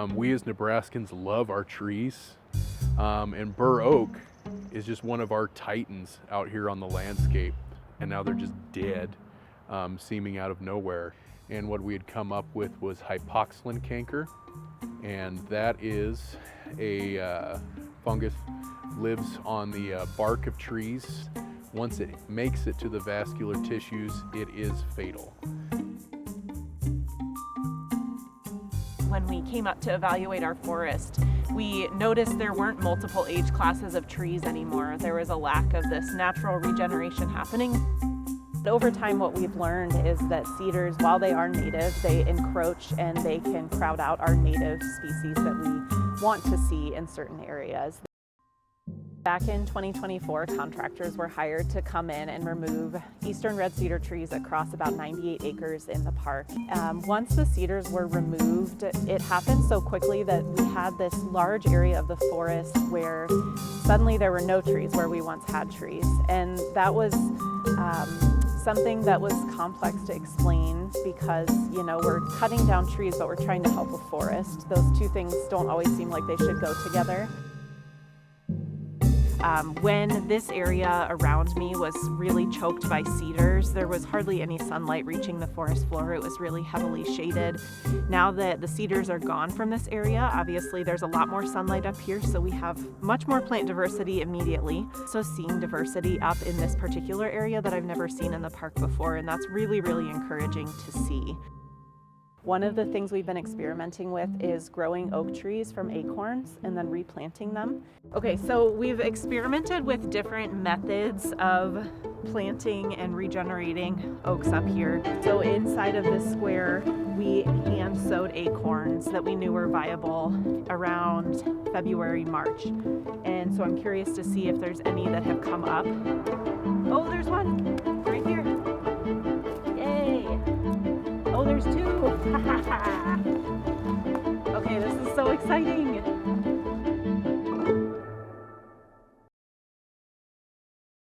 We as Nebraskans love our trees, and bur oak is just one of our titans out here on the landscape, and now they're just dead, seeming out of nowhere. And what we had come up with was hypoxylin canker, and that is a fungus, lives on the bark of trees. Once it makes it to the vascular tissues, it is fatal. When we came up to evaluate our forest, we noticed there weren't multiple age classes of trees anymore. There was a lack of this natural regeneration happening. Over time, what we've learned is that cedars, while they are native, they encroach and they can crowd out our native species that we want to see in certain areas. Back in 2024, contractors were hired to come in and remove eastern red cedar trees across about 98 acres in the park. Once the cedars were removed, it happened so quickly that we had this large area of the forest where suddenly there were no trees where we once had trees. And that was something that was complex to explain because, you know, we're cutting down trees, but we're trying to help a forest. Those two things don't always seem like they should go together. When this area around me was really choked by cedars, there was hardly any sunlight reaching the forest floor. It was really heavily shaded. Now that the cedars are gone from this area, obviously there's a lot more sunlight up here, so we have much more plant diversity immediately. So seeing diversity up in this particular area that I've never seen in the park before, and that's really, really encouraging to see. One of the things we've been experimenting with is growing oak trees from acorns and then replanting them. Okay, so we've experimented with different methods of planting and regenerating oaks up here. So inside of this square, we hand sowed acorns that we knew were viable around February, March. And so I'm curious to see if there's any that have come up. Oh, there's one right here. Yay! Oh, there's two. Okay, this is so exciting.